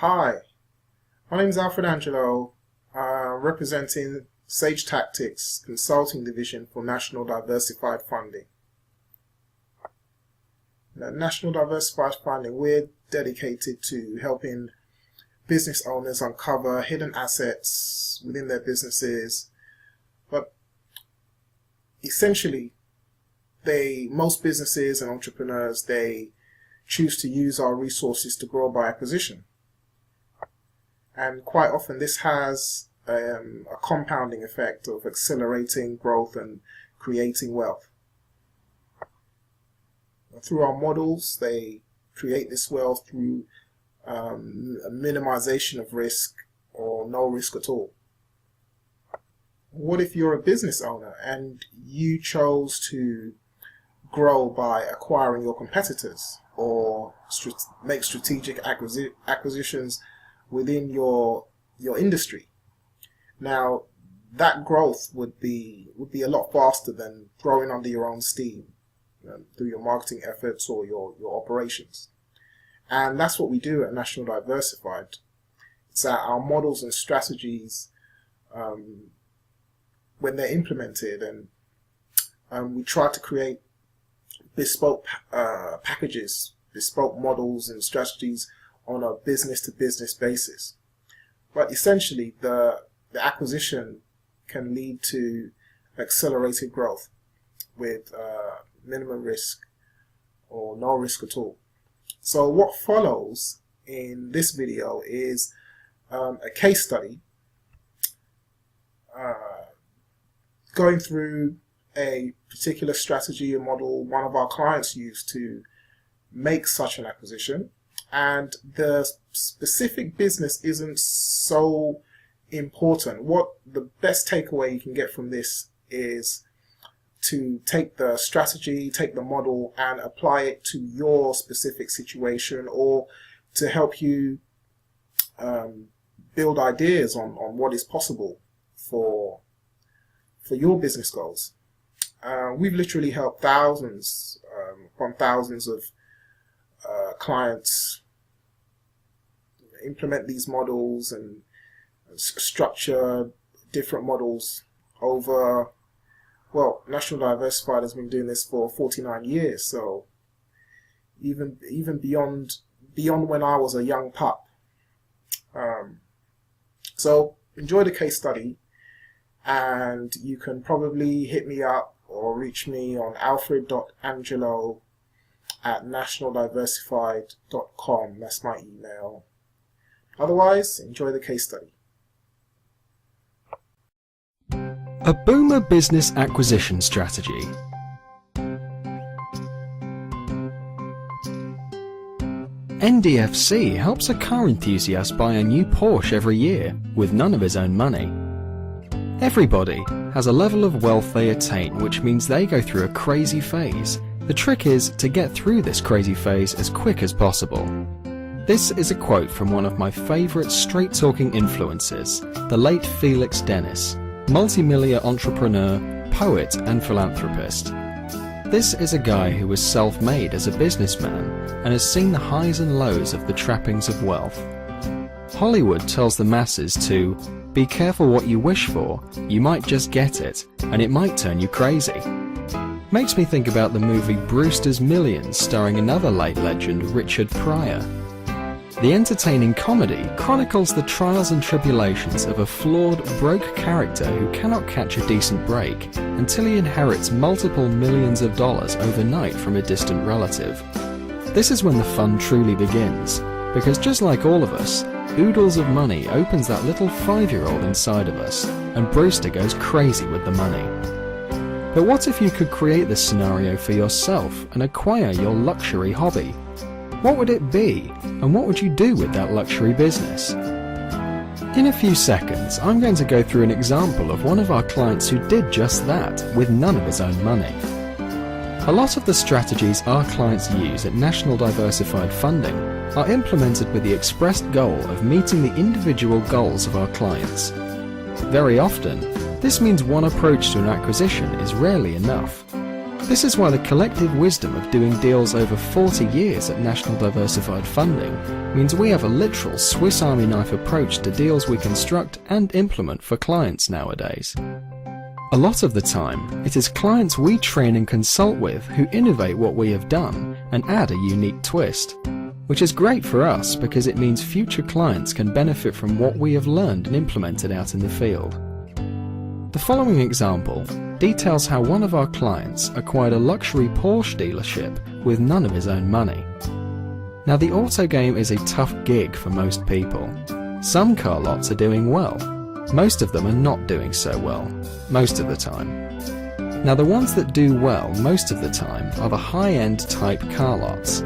Hi, my name is Alfred Angelo, representing Sage Tactics Consulting Division for National Diversified Funding. Now, National Diversified Funding, we're dedicated to helping business owners uncover hidden assets within their businesses, but essentially most businesses and entrepreneurs, they choose to use our resources to grow by acquisition. And quite often this has a compounding effect of accelerating growth and creating wealth. Through our models, they create this wealth through a minimization of risk or no risk at all. What if you're a business owner and you chose to grow by acquiring your competitors or make strategic acquisitions within your industry? Now, that growth would be a lot faster than growing under your own steam through your marketing efforts or your operations. And that's what we do at National Diversified. It's that our models and strategies, when they're implemented, and we try to create bespoke packages, bespoke models and strategies on a business-to-business basis. But essentially, the acquisition can lead to accelerated growth with minimum risk or no risk at all. So what follows in this video is a case study going through a particular strategy or model one of our clients used to make such an acquisition. And the specific business isn't so important. What the best takeaway you can get from this is to take the strategy, take the model, and apply it to your specific situation, or to help you build ideas on what is possible for your business goals. We've literally helped thousands upon thousands of clients implement these models and structure different models over, well, National Diversified has been doing this for 49 years, so even beyond when I was a young pup. So enjoy the case study, and you can probably hit me up or reach me on alfred.angelo@nationaldiversified.com. That's my email. Otherwise, enjoy the case study. A boomer business acquisition strategy. NDFC helps a car enthusiast buy a new Porsche every year with none of his own money. Everybody has a level of wealth they attain, which means they go through a crazy phase. The trick is to get through this crazy phase as quick as possible. This is a quote from one of my favourite straight-talking influencers, the late Felix Dennis, multi-millionaire entrepreneur, poet and philanthropist. This is a guy who was self-made as a businessman and has seen the highs and lows of the trappings of wealth. Hollywood tells the masses to be careful what you wish for, you might just get it, and it might turn you crazy. Makes me think about the movie Brewster's Millions, starring another late legend, Richard Pryor. The entertaining comedy chronicles the trials and tribulations of a flawed, broke character who cannot catch a decent break until he inherits multiple millions of dollars overnight from a distant relative. This is when the fun truly begins, because just like all of us, oodles of money opens that little 5-year-old inside of us, and Brewster goes crazy with the money. But what if you could create this scenario for yourself and acquire your luxury hobby? What would it be, and what would you do with that luxury business? In a few seconds, I'm going to go through an example of one of our clients who did just that, with none of his own money. A lot of the strategies our clients use at National Diversified Funding are implemented with the expressed goal of meeting the individual goals of our clients. Very often, this means one approach to an acquisition is rarely enough. This is why the collective wisdom of doing deals over 40 years at National Diversified Funding means we have a literal Swiss Army knife approach to deals we construct and implement for clients nowadays. A lot of the time, it is clients we train and consult with who innovate what we have done and add a unique twist, which is great for us because it means future clients can benefit from what we have learned and implemented out in the field. The following example details how one of our clients acquired a luxury Porsche dealership with none of his own money. Now, the auto game is a tough gig for most people. Some car lots are doing well. Most of them are not doing so well, most of the time. Now, the ones that do well most of the time are the high-end type car lots,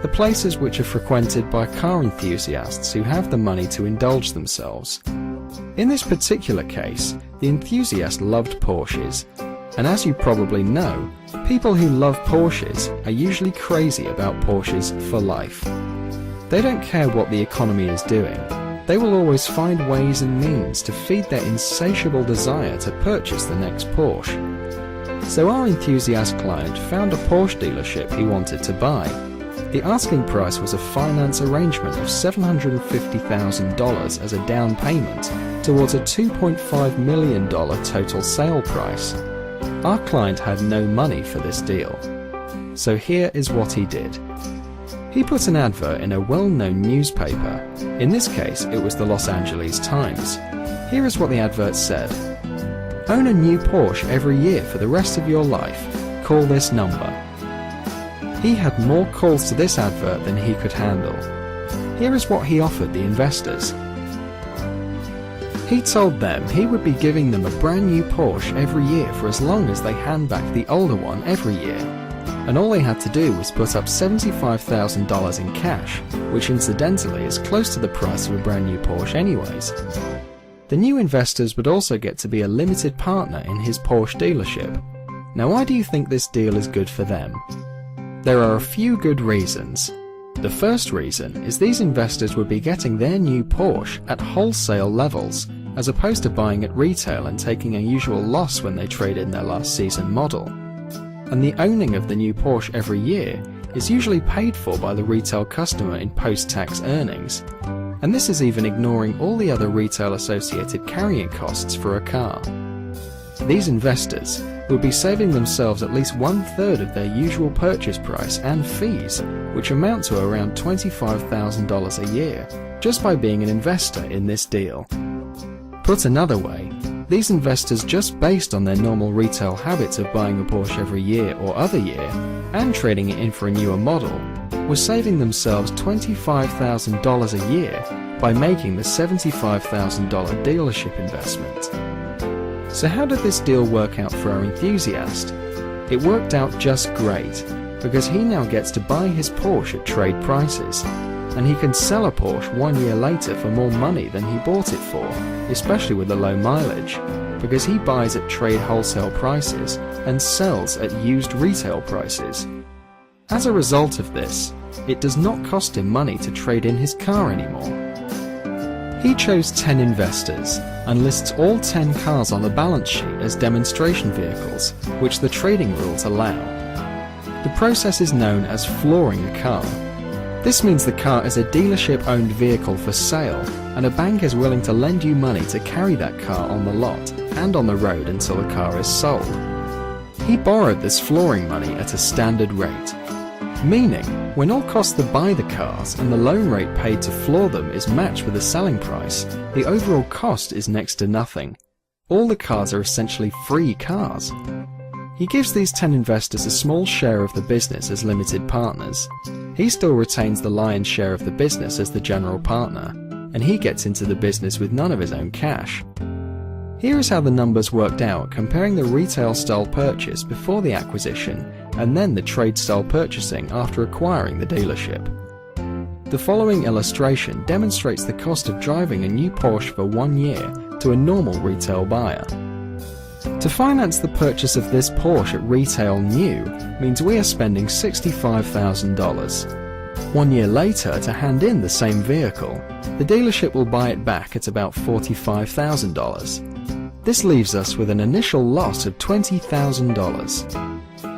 the places which are frequented by car enthusiasts who have the money to indulge themselves. In this particular case, the enthusiast loved Porsches, and as you probably know, people who love Porsches are usually crazy about Porsches for life. They don't care what the economy is doing. They will always find ways and means to feed their insatiable desire to purchase the next Porsche. So our enthusiast client found a Porsche dealership he wanted to buy. The asking price was a finance arrangement of $750,000 as a down payment towards a $2.5 million total sale price. Our client had no money for this deal. So here is what he did. He put an advert in a well-known newspaper. In this case, it was the Los Angeles Times. Here is what the advert said. Own a new Porsche every year for the rest of your life. Call this number. He had more calls to this advert than he could handle. Here is what he offered the investors. He told them he would be giving them a brand new Porsche every year for as long as they hand back the older one every year. And all they had to do was put up $75,000 in cash, which incidentally is close to the price of a brand new Porsche anyways. The new investors would also get to be a limited partner in his Porsche dealership. Now, why do you think this deal is good for them? There are a few good reasons. The first reason is these investors would be getting their new Porsche at wholesale levels, as opposed to buying at retail and taking a usual loss when they trade in their last season model. And the owning of the new Porsche every year is usually paid for by the retail customer in post-tax earnings. And this is even ignoring all the other retail associated carrying costs for a car. These investors would be saving themselves at least 1/3 of their usual purchase price and fees, which amount to around $25,000 a year, just by being an investor in this deal. Put another way, these investors, just based on their normal retail habits of buying a Porsche every year or other year, and trading it in for a newer model, were saving themselves $25,000 a year by making the $75,000 dealership investment. So how did this deal work out for our enthusiast? It worked out just great, because he now gets to buy his Porsche at trade prices, and he can sell a Porsche 1 year later for more money than he bought it for, especially with the low mileage, because he buys at trade wholesale prices and sells at used retail prices. As a result of this, it does not cost him money to trade in his car anymore. He chose 10 investors and lists all 10 cars on the balance sheet as demonstration vehicles, which the trading rules allow. The process is known as flooring a car. This means the car is a dealership-owned vehicle for sale, and a bank is willing to lend you money to carry that car on the lot and on the road until the car is sold. He borrowed this flooring money at a standard rate, meaning when all costs to buy the cars and the loan rate paid to floor them is matched with the selling price, the overall cost is next to nothing. All the cars are essentially free cars. He gives these 10 investors a small share of the business as limited partners. He still retains the lion's share of the business as the general partner, and he gets into the business with none of his own cash. Here is how the numbers worked out comparing the retail style purchase before the acquisition and then the trade style purchasing after acquiring the dealership. The following illustration demonstrates the cost of driving a new Porsche for 1 year to a normal retail buyer. To finance the purchase of this Porsche at retail new means we are spending $65,000. 1 year later, to hand in the same vehicle, the dealership will buy it back at about $45,000. This leaves us with an initial loss of $20,000.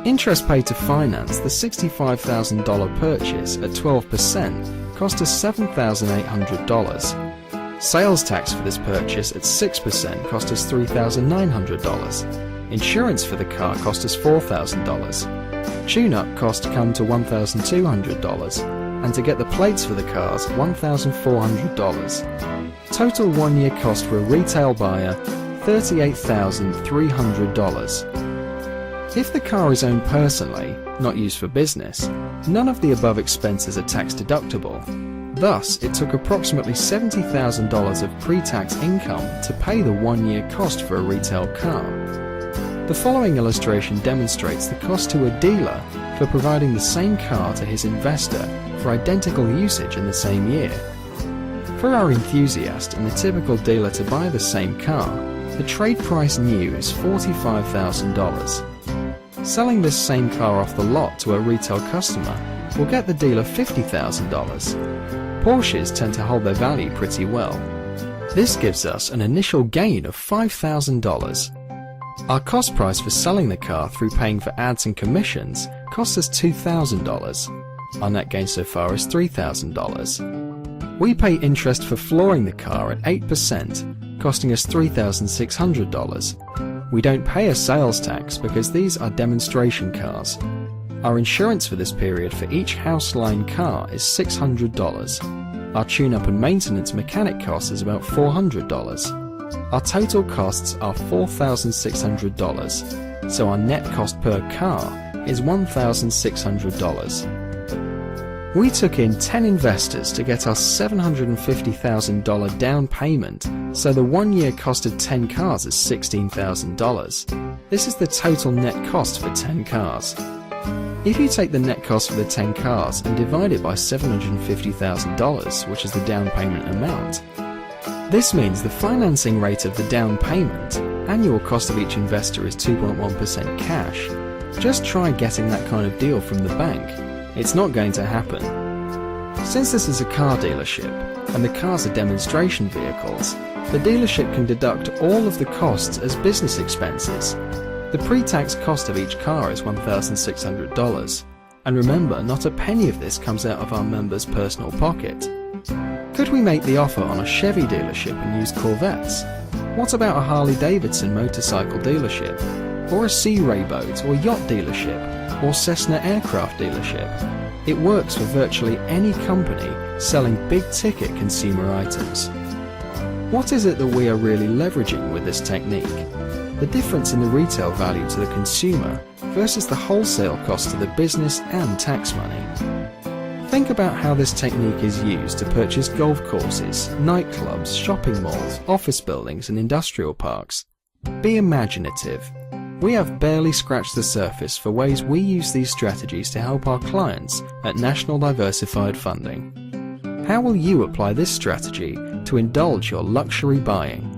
Interest paid to finance the $65,000 purchase at 12% cost us $7,800. Sales tax for this purchase at 6% cost us $3,900. Insurance for the car cost us $4,000. Tune-up cost come to $1,200, and to get the plates for the cars $1,400. Total 1 year cost for a retail buyer $38,300. If the car is owned personally, not used for business, none of the above expenses are tax deductible. Thus, it took approximately $70,000 of pre-tax income to pay the 1 year cost for a retail car. The following illustration demonstrates the cost to a dealer for providing the same car to his investor for identical usage in the same year. For our enthusiast and the typical dealer to buy the same car, the trade price new is $45,000. Selling this same car off the lot to a retail customer will get the dealer $50,000. Porsches tend to hold their value pretty well. This gives us an initial gain of $5,000. Our cost price for selling the car through paying for ads and commissions costs us $2,000. Our net gain so far is $3,000. We pay interest for flooring the car at 8%, costing us $3,600. We don't pay a sales tax because these are demonstration cars. Our insurance for this period for each house line car is $600. Our tune-up and maintenance mechanic cost is about $400. Our total costs are $4,600, so our net cost per car is $1,600. We took in 10 investors to get our $750,000 down payment, so the 1 year cost of 10 cars is $16,000. This is the total net cost for 10 cars. If you take the net cost for the 10 cars and divide it by $750,000, which is the down payment amount, this means the financing rate of the down payment, annual cost of each investor is 2.1% cash. Just try getting that kind of deal from the bank. It's not going to happen. Since this is a car dealership, and the cars are demonstration vehicles, the dealership can deduct all of the costs as business expenses. The pre-tax cost of each car is $1,600, and remember, not a penny of this comes out of our members' personal pocket. Could we make the offer on a Chevy dealership and use Corvettes? What about a Harley-Davidson motorcycle dealership, or a Sea Ray boat or yacht dealership, or Cessna aircraft dealership? It works for virtually any company selling big-ticket consumer items. What is it that we are really leveraging with this technique? The difference in the retail value to the consumer versus the wholesale cost to the business and tax money. Think about how this technique is used to purchase golf courses, nightclubs, shopping malls, office buildings and industrial parks. Be imaginative. We have barely scratched the surface for ways we use these strategies to help our clients at National Diversified Funding. How will you apply this strategy to indulge your luxury buying?